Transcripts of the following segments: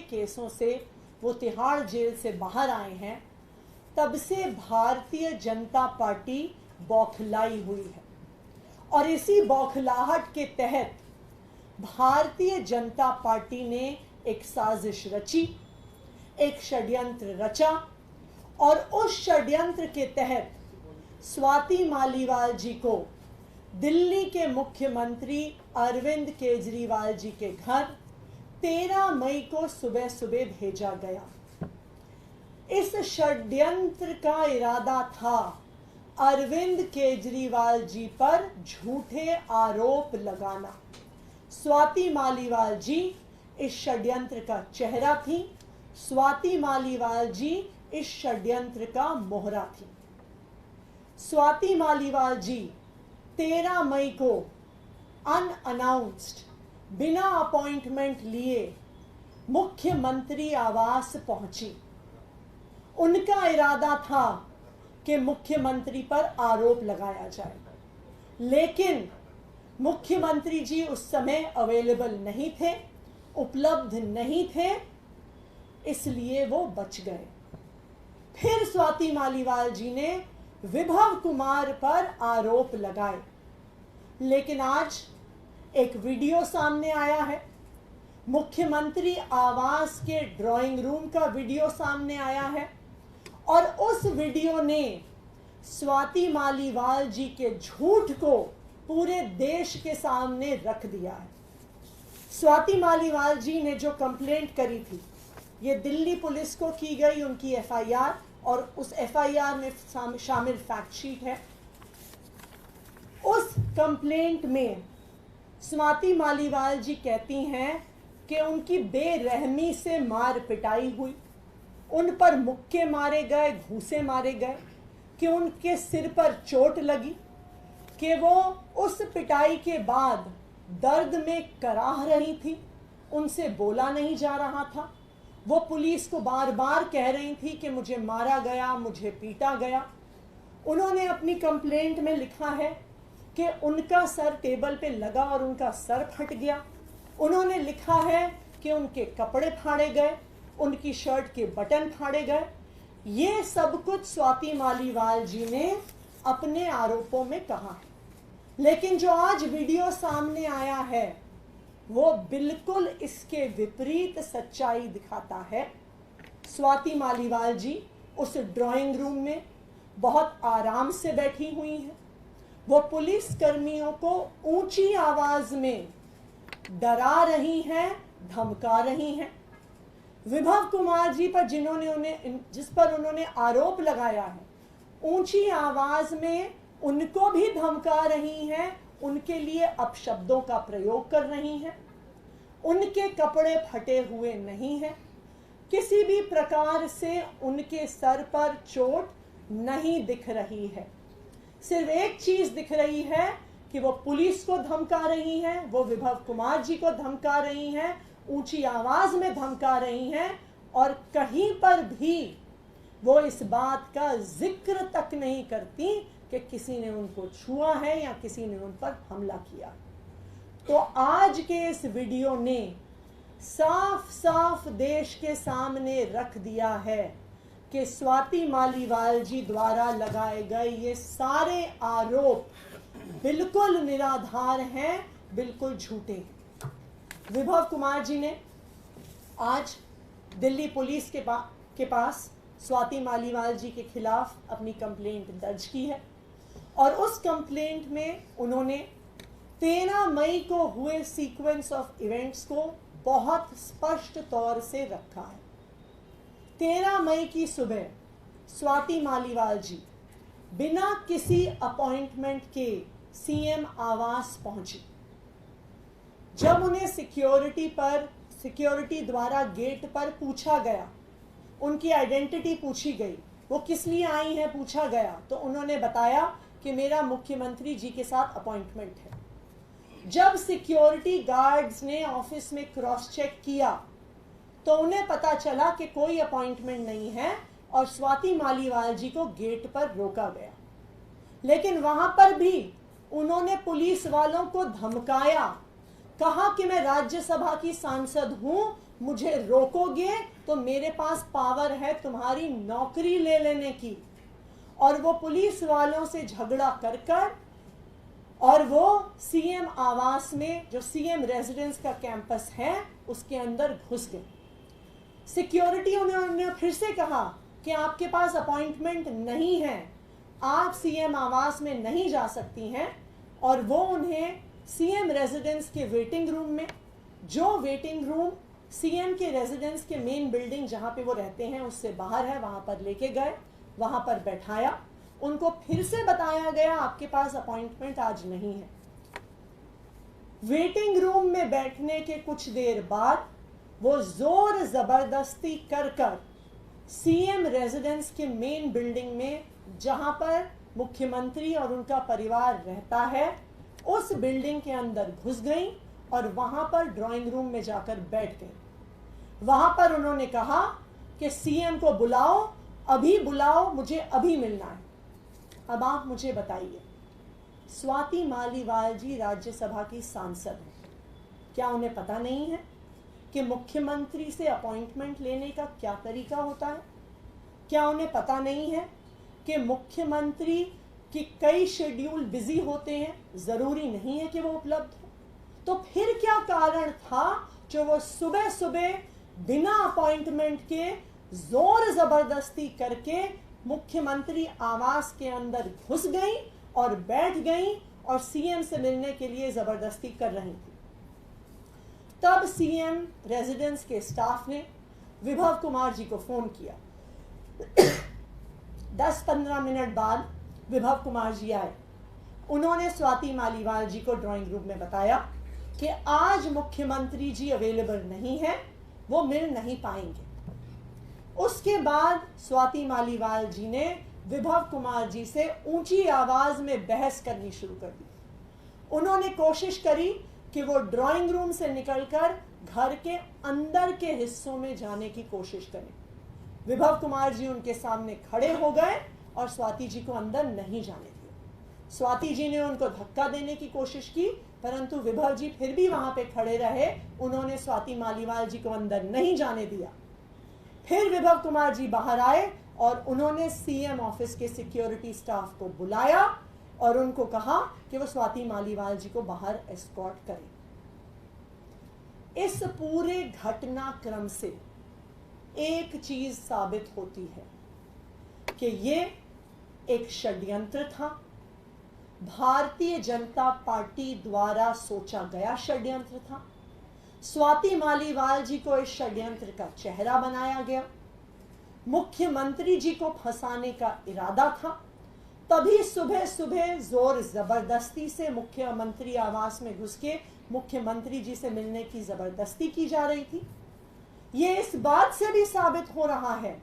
केसों से वो तिहाड़ जेल से बाहर आए हैं, तब से भारतीय जनता पार्टी बौखलाई हुई है। और इसी बौखलाहट के तहत भारतीय जनता पार्टी ने एक साजिश रची, एक षड्यंत्र रचा, और उस षड्यंत्र के तहत स्वाति मालीवाल जी को दिल्ली के मुख्यमंत्री अरविंद केजरीवाल जी के घर 13 मई को सुबह सुबह भेजा गया। इस षड्यंत्र का इरादा था अरविंद केजरीवाल जी पर झूठे आरोप लगाना। स्वाति मालीवाल जी इस षड्यंत्र का चेहरा थी, स्वाति मालीवाल जी इस षड्यंत्र का मोहरा थी। स्वाति मालीवाल जी 13 मई को अनअनाउंस्ड, बिना अपॉइंटमेंट लिए मुख्यमंत्री आवास पहुंची। उनका इरादा था कि मुख्यमंत्री पर आरोप लगाया जाए, लेकिन मुख्यमंत्री जी उस समय अवेलेबल नहीं थे, उपलब्ध नहीं थे, इसलिए वो बच गए। फिर स्वाति मालीवाल जी ने विभव कुमार पर आरोप लगाए, लेकिन आज एक वीडियो सामने आया है, मुख्यमंत्री आवास के ड्राइंग रूम का वीडियो सामने आया है, और उस वीडियो ने स्वाति मालीवाल जी के झूठ को पूरे देश के सामने रख दिया है। स्वाति मालीवाल जी ने जो कंप्लेंट करी थी, ये दिल्ली पुलिस को की गई उनकी एफआईआर, और उस एफआईआर में शामिल फैक्ट शीट है। उस कंप्लेंट में स्वाति मालीवाल जी कहती हैं कि उनकी बेरहमी से मार पिटाई हुई, उन पर मुक्के मारे गए, घूंसे मारे गए, कि उनके सिर पर चोट लगी, कि वो उस पिटाई के बाद दर्द में कराह रही थी, उनसे बोला नहीं जा रहा था। वो पुलिस को बार बार कह रही थी कि मुझे मारा गया, मुझे पीटा गया। उन्होंने अपनी कंप्लेंट में लिखा है कि उनका सर टेबल पे लगा और उनका सर फट गया। उन्होंने लिखा है कि उनके कपड़े फाड़े गए, उनकी शर्ट के बटन फाड़े गए। ये सब कुछ स्वाति मालीवाल जी ने अपने आरोपों में कहा है, लेकिन जो आज वीडियो सामने आया है वो बिल्कुल इसके विपरीत सच्चाई दिखाता है। स्वाति मालीवाल जी उस ड्राइंग रूम में बहुत आराम से बैठी हुई हैं। वो पुलिस कर्मियों को ऊंची आवाज में डरा रही हैं, धमका रही हैं। विभव कुमार जी पर जिस पर उन्होंने आरोप लगाया है, ऊंची आवाज में उनको भी धमका रही हैं, उनके लिए अपशब्दों का प्रयोग कर रही हैं। उनके कपड़े फटे हुए नहीं हैं, किसी भी प्रकार से उनके सर पर चोट नहीं दिख रही है। सिर्फ एक चीज दिख रही है कि वो पुलिस को धमका रही हैं, वो विभव कुमार जी को धमका रही हैं, ऊंची आवाज में धमका रही हैं, और कहीं पर भी वो इस बात का जिक्र तक नहीं करती कि किसी ने उनको छुआ है या किसी ने उन पर हमला किया। तो आज के इस वीडियो ने साफ साफ देश के सामने रख दिया है कि स्वाति मालीवाल जी द्वारा लगाए गए ये सारे आरोप बिल्कुल निराधार हैं, बिल्कुल झूठे हैं। विभव कुमार जी ने आज दिल्ली पुलिस के पास स्वाति मालीवाल जी के खिलाफ अपनी कंप्लेंट दर्ज की है, और उस कंप्लेंट में उन्होंने 13 मई को हुए सीक्वेंस ऑफ इवेंट्स को बहुत स्पष्ट तौर से रखा है। 13 मई की सुबह स्वाति मालीवाल जी बिना किसी अपॉइंटमेंट के सीएम आवास पहुंची। जब उन्हें सिक्योरिटी द्वारा गेट पर पूछा गया, उनकी आइडेंटिटी पूछी गई, वो किस लिए आई हैं पूछा गया, तो उन्होंने बताया कि मेरा मुख्यमंत्री जी के साथ अपॉइंटमेंट है। जब सिक्योरिटी गार्ड्स ने ऑफिस में क्रॉस चेक किया तो उन्हें पता चला कि कोई अपॉइंटमेंट नहीं है, और स्वाति मालीवाल जी को गेट पर रोका गया। लेकिन वहां पर भी उन्होंने पुलिस वालों को धमकाया, कहा कि मैं राज्यसभा की सांसद हूं, मुझे रोकोगे तो मेरे पास पावर है तुम्हारी नौकरी ले लेने की। और वो पुलिस वालों से झगड़ा कर कर और वो सीएम आवास में, जो सीएम रेजिडेंस का कैंपस है, उसके अंदर घुस गए। सिक्योरिटी उन्होंने फिर से कहा कि आपके पास अपॉइंटमेंट नहीं है, आप सीएम आवास में नहीं जा सकती हैं। और वो उन्हें सीएम रेजिडेंस के वेटिंग रूम में, जो वेटिंग रूम सीएम के रेजिडेंस के मेन बिल्डिंग जहां पे वो रहते हैं उससे बाहर है, वहां पर लेके गए, वहां पर बैठाया। उनको फिर से बताया गया आपके पास अपॉइंटमेंट आज नहीं है। वेटिंग रूम में बैठने के कुछ देर बाद वो जोर जबरदस्ती कर कर सीएम रेजिडेंस के मेन बिल्डिंग में, जहां पर मुख्यमंत्री और उनका परिवार रहता है, उस बिल्डिंग के अंदर घुस गई और वहां पर ड्राइंग रूम में जाकर बैठ गई। वहां पर उन्होंने कहा कि सीएम को बुलाओ, अभी बुलाओ, मुझे अभी मिलना है। अब आप मुझे बताइए, स्वाति मालीवाल जी राज्यसभा की सांसद हैं, क्या उन्हें पता नहीं है कि मुख्यमंत्री से अपॉइंटमेंट लेने का क्या तरीका होता है? क्या उन्हें पता नहीं है कि मुख्यमंत्री की कई शेड्यूल बिजी होते हैं, जरूरी नहीं है कि वो उपलब्ध हो? तो फिर क्या कारण था जो वो सुबह सुबह बिना अपॉइंटमेंट के जोर जबरदस्ती करके मुख्यमंत्री आवास के अंदर घुस गई और बैठ गई और सीएम से मिलने के लिए जबरदस्ती कर रही थी? तब सीएम रेजिडेंस के स्टाफ ने विभव कुमार जी को फोन किया। 10-15 मिनट बाद विभव कुमार जी आए। उन्होंने स्वाति मालीवाल जी को ड्राइंग रूम में बताया कि आज मुख्यमंत्री जी अवेलेबल नहीं है, वो मिल नहीं पाएंगे। उसके बाद स्वाति मालीवाल जी ने विभव कुमार जी से ऊंची आवाज में बहस करनी शुरू कर दी। उन्होंने कोशिश करी कि वो ड्राइंग रूम से निकलकर घर के अंदर के हिस्सों में जाने की कोशिश करें। विभव कुमार जी उनके सामने खड़े हो गए और स्वाति जी को अंदर नहीं जाने दिया। स्वाति जी ने उनको धक्का देने की कोशिश की, परंतु विभव जी फिर भी वहां पे खड़े रहे। उन्होंने स्वाति मालीवाल जी को अंदर नहीं जाने दिया। फिर विभव कुमार जी बाहर आए और उन्होंने सीएम ऑफिस के सिक्योरिटी स्टाफ को बुलाया और उनको कहा कि वो स्वाति मालीवाल जी को बाहर एस्कॉर्ट करें। इस पूरे घटनाक्रम से एक चीज साबित होती है कि ये एक षड्यंत्र था, भारतीय जनता पार्टी द्वारा सोचा गया षड्यंत्र था। स्वाति मालीवाल जी को इस षड्यंत्र का चेहरा बनाया गया। मुख्यमंत्री जी को फंसाने का इरादा था। तभी सुबह सुबह जोर जबरदस्ती से मुख्यमंत्री आवास में घुस के मुख्यमंत्री जी से मिलने की जबरदस्ती की जा रही थी। ये इस बात से भी साबित हो रहा है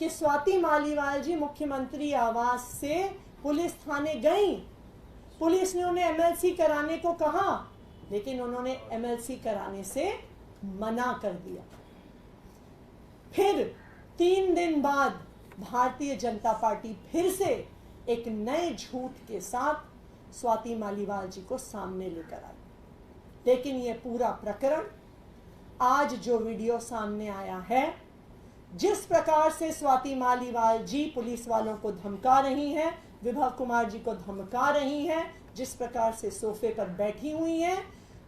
कि स्वाति मालीवाल जी मुख्यमंत्री आवास से पुलिस थाने गई। पुलिस ने उन्हें एमएलसी कराने को कहा, लेकिन उन्होंने एमएलसी कराने से मना कर दिया। फिर 3 दिन बाद भारतीय जनता पार्टी फिर से एक नए झूठ के साथ स्वाति मालीवाल जी को सामने लेकर आई। लेकिन यह पूरा प्रकरण, आज जो वीडियो सामने आया है, जिस प्रकार से स्वाति मालीवाल जी पुलिस वालों को धमका रही हैं, विभव कुमार जी को धमका रही हैं, जिस प्रकार से सोफे पर बैठी हुई हैं,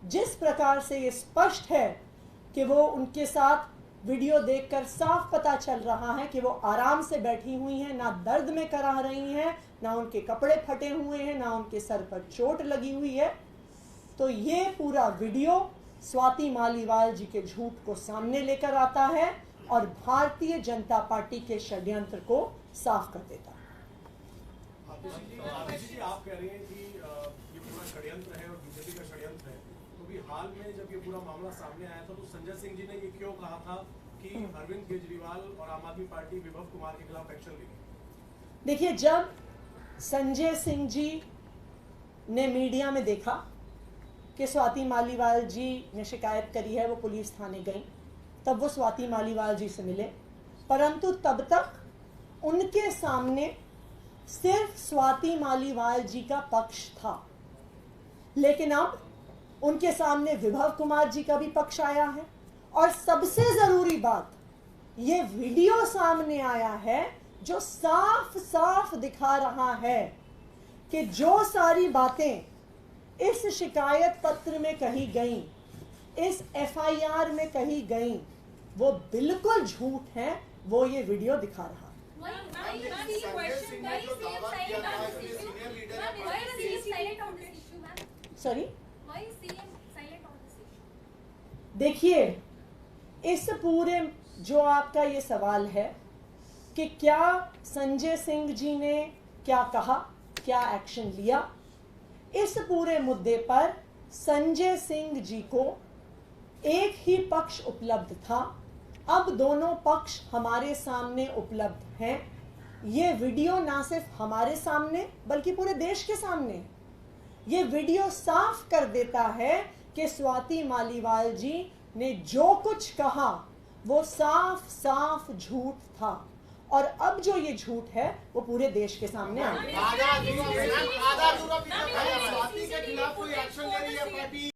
जिस प्रकार से ये स्पष्ट है कि वो उनके साथ वीडियो देखकर साफ पता चल रहा है कि वो आराम से बैठी हुई हैं, ना दर्द में कराह रही हैं, ना उनके कपड़े फटे हुए हैं, ना उनके सर पर चोट लगी हुई है। तो ये पूरा वीडियो स्वाति मालीवाल जी के झूठ को सामने लेकर आता है और भारतीय जनता पार्टी के षड्यंत्र को साफ कर देता है। आप कह रही हैं कि ये पूरा षड्यंत्र है और बीजेपी का षड्यंत्र है, तो भी हाल में जब ये पूरा मामला सामने आया था तो संजय सिंह जी ने ये क्यों कहा था कि अरविंद केजरीवाल और आम आदमी पार्टी विभव कुमार के खिलाफ एक्शन लेगी? देखिए, जब संजय सिंह जी ने मीडिया में देखा कि स्वाति मालीवाल जी ने शिकायत करी है, वो पुलिस थाने गई, तब वो स्वाति मालीवाल जी से मिले। परंतु तब तक उनके सामने सिर्फ स्वाति मालीवाल जी का पक्ष था, लेकिन अब उनके सामने विभव कुमार जी का भी पक्ष आया है और सबसे जरूरी बात, ये वीडियो सामने आया है जो साफ साफ दिखा रहा है कि जो सारी बातें इस शिकायत पत्र में कही गई, इस एफआईआर में कही गई, वो बिल्कुल झूठ है। वो ये वीडियो दिखा रहा है। सॉरी, देखिए, इस पूरे जो आपका ये सवाल है कि क्या संजय सिंह जी ने क्या कहा, क्या एक्शन लिया, इस पूरे मुद्दे पर संजय सिंह जी को एक ही पक्ष उपलब्ध था। अब दोनों पक्ष हमारे सामने उपलब्ध हैं। ये वीडियो ना सिर्फ हमारे सामने बल्कि पूरे देश के सामने है। ये वीडियो साफ कर देता है कि स्वाति मालीवाल जी ने जो कुछ कहा वो साफ साफ झूठ था, और अब जो ये झूठ है वो पूरे देश के सामने आ गया। आधा अधूरा स्वाति के खिलाफ कोई एक्शन ले रही है पार्टी?